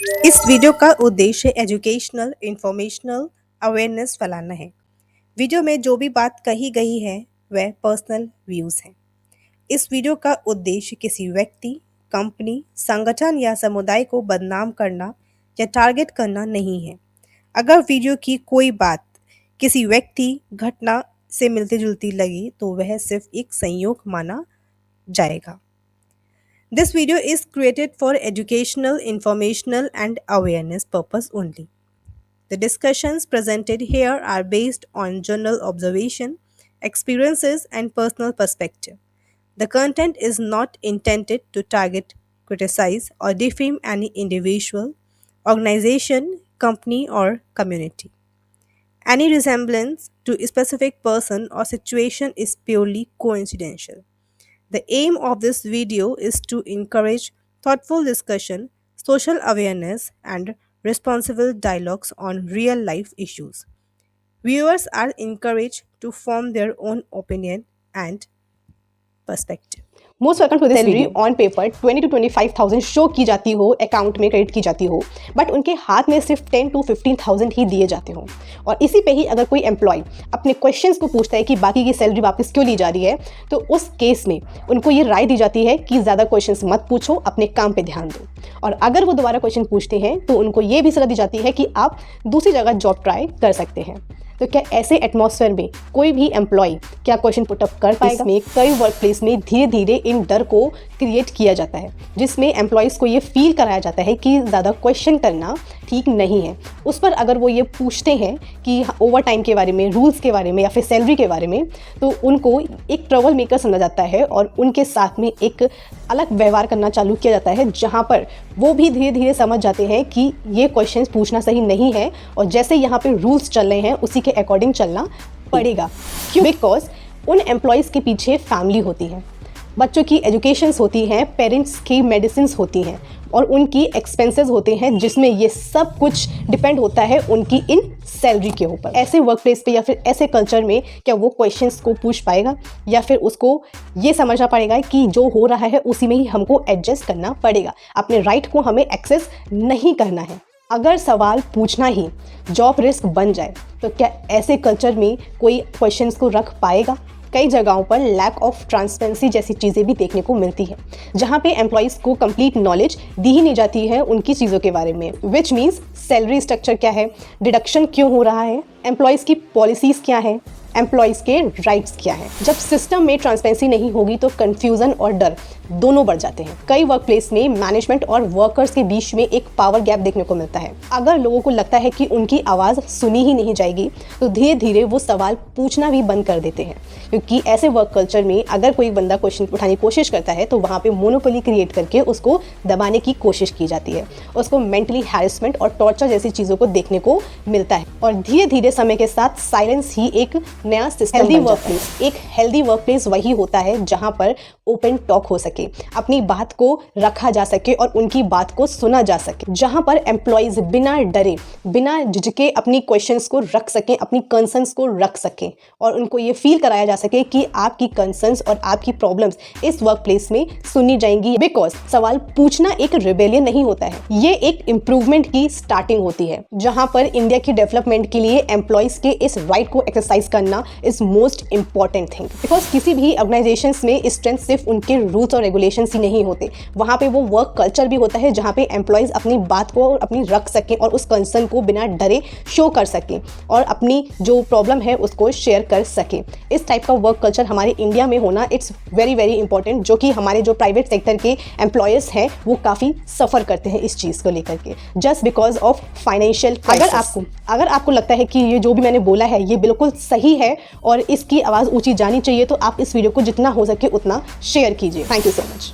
इस वीडियो का उद्देश्य एजुकेशनल, इंफॉर्मेशनल अवेयरनेस फैलाना है। वीडियो में जो भी बात कही गई है वह पर्सनल व्यूज़ हैं। इस वीडियो का उद्देश्य किसी व्यक्ति, कंपनी, संगठन या समुदाय को बदनाम करना या टारगेट करना नहीं है। अगर वीडियो की कोई बात किसी व्यक्ति, घटना से मिलती जुलती लगी तो वह सिर्फ एक संयोग माना जाएगा। This video is created for educational, informational, and awareness purpose only. The discussions presented here are based on general observation, experiences, and personal perspective. The content is not intended to target, criticize, or defame any individual, organization, company, or community. Any resemblance to a specific person or situation is purely coincidental. The aim of this video is to encourage thoughtful discussion, social awareness, and responsible dialogues on real life issues. Viewers are encouraged to form their own opinion and perspective. Most welcome to this salary on paper 20 to 25,000 show की जाती हो, account में credit की जाती हो, but उनके हाथ में सिर्फ 10 to 15,000 ही दिए जाते हो। और इसी पे ही अगर कोई एम्प्लॉय अपने क्वेश्चंस को पूछता है कि बाकी की सैलरी वापस क्यों ली जा रही है, तो उस केस में उनको ये राय दी जाती है कि ज़्यादा क्वेश्चंस मत पूछो, अपने काम पर ध्यान दो। और अगर वो दोबारा क्वेश्चन पूछते हैं तो उनको ये भी सलाह दी जाती है कि आप दूसरी जगह जॉब ट्राई कर सकते हैं। तो क्या ऐसे एटमॉस्फेयर में कोई भी एम्प्लॉय क्या क्वेश्चन पुटअप कर पाएगा? इसमें कई वर्क प्लेस में धीरे धीरे इन डर को क्रिएट किया जाता है, जिसमें एम्प्लॉयज़ को ये फील कराया जाता है कि ज़्यादा क्वेश्चन करना ठीक नहीं है। उस पर अगर वो ये पूछते हैं कि ओवर टाइम के बारे में, रूल्स के बारे में या फिर सैलरी के बारे में, तो उनको एक ट्रबल मेकर समझा जाता है और उनके साथ में एक अलग व्यवहार करना चालू किया जाता है, जहाँ पर वो भी धीरे धीरे समझ जाते हैं कि ये क्वेश्चंस पूछना सही नहीं है और जैसे यहाँ पे रूल्स चल रहे हैं उसी के अकॉर्डिंग चलना पड़ेगा। क्यों? बिकॉज उन एम्प्लॉयज़ के पीछे फैमिली होती है, बच्चों की एजुकेशंस होती हैं, पेरेंट्स की मेडिसिन्स होती हैं और उनकी एक्सपेंसेस होते हैं, जिसमें ये सब कुछ डिपेंड होता है उनकी इन सैलरी के ऊपर। ऐसे वर्क प्लेस पे या फिर ऐसे कल्चर में क्या वो क्वेश्चंस को पूछ पाएगा या फिर उसको ये समझना पड़ेगा कि जो हो रहा है उसी में ही हमको एडजस्ट करना पड़ेगा, अपने राइट को हमें एक्सेस नहीं करना है। अगर सवाल पूछना ही जॉब रिस्क बन जाए तो क्या ऐसे कल्चर में कोई क्वेश्चंस को रख पाएगा? कई जगहों पर लैक ऑफ ट्रांसपेरेंसी जैसी चीज़ें भी देखने को मिलती है, जहाँ पे एम्प्लॉयज़ को कंप्लीट नॉलेज दी ही नहीं जाती है उनकी चीज़ों के बारे में, विच मीन्स सैलरी स्ट्रक्चर क्या है, डिडक्शन क्यों हो रहा है, एम्प्लॉयज़ की पॉलिसीज़ क्या है, एम्प्लॉयज़ के राइट्स क्या है। जब सिस्टम में ट्रांसपेरेंसी नहीं होगी तो कन्फ्यूज़न और डर दोनों बढ़ जाते हैं। कई वर्क प्लेस में मैनेजमेंट और वर्कर्स के बीच में एक पावर गैप देखने को मिलता है। अगर लोगों को लगता है कि उनकी आवाज़ सुनी ही नहीं जाएगी तो धीरे धीरे वो सवाल पूछना भी बंद कर देते हैं, क्योंकि ऐसे वर्क कल्चर में अगर कोई बंदा क्वेश्चन उठाने की कोशिश करता है तो वहाँ पे मोनोपोली क्रिएट करके उसको दबाने की कोशिश की जाती है, उसको मेंटली हैरेसमेंट और टॉर्चर जैसी चीज़ों को देखने को मिलता है। और धीरे धीरे समय के साथ साइलेंस ही एक नया सिस्टम बन जाता है। एक हेल्दी वर्क प्लेस वही होता है जहाँ पर ओपन टॉक हो सके, अपनी बात को रखा जा सके और उनकी बात को सुना जा सके, जहां पर एम्प्लॉयज बिना डरे, बिना झिझके अपनी क्वेश्चंस को रख सकें, अपनी कंसर्न्स को रख सकें और उनको ये फील कराया जा सके कि आपकी कंसर्न्स और आपकी प्रॉब्लम्स इस वर्क प्लेस में सुनी जाएंगी। बिकॉज सवाल पूछना एक रिबेलियन नहीं होता है, ये एक इम्प्रूवमेंट की स्टार्टिंग होती है, जहां पर इंडिया की डेवलपमेंट के लिए एम्प्लॉयज के इस राइट को एक्सरसाइज करना is most important thing. Because किसी भी ऑर्गेनाइजेशन में स्ट्रेंथ सिर्फ उनके रूल्स और रेगुलेशंस ही नहीं होते, वहाँ पे वो वर्क कल्चर भी होता है जहाँ पे एम्प्लॉयज़ अपनी बात को अपनी रख सकें और उस कंसर्न को बिना डरे शो कर सकें और अपनी जो प्रॉब्लम है उसको शेयर कर सकें। इस टाइप का वर्क कल्चर हमारे इंडिया में होना इट्स वेरी वेरी इंपॉर्टेंट, जो कि हमारे जो प्राइवेट सेक्टर के एम्प्लॉयर्स हैं वो काफ़ी सफ़र करते हैं इस चीज़ को लेकर के, just because of financial crisis. अगर आपको लगता है कि ये जो भी मैंने बोला है ये बिल्कुल सही है और इसकी आवाज़ ऊँची जानी चाहिए तो आप इस वीडियो को जितना हो सके उतना शेयर कीजिए। Thank you so much.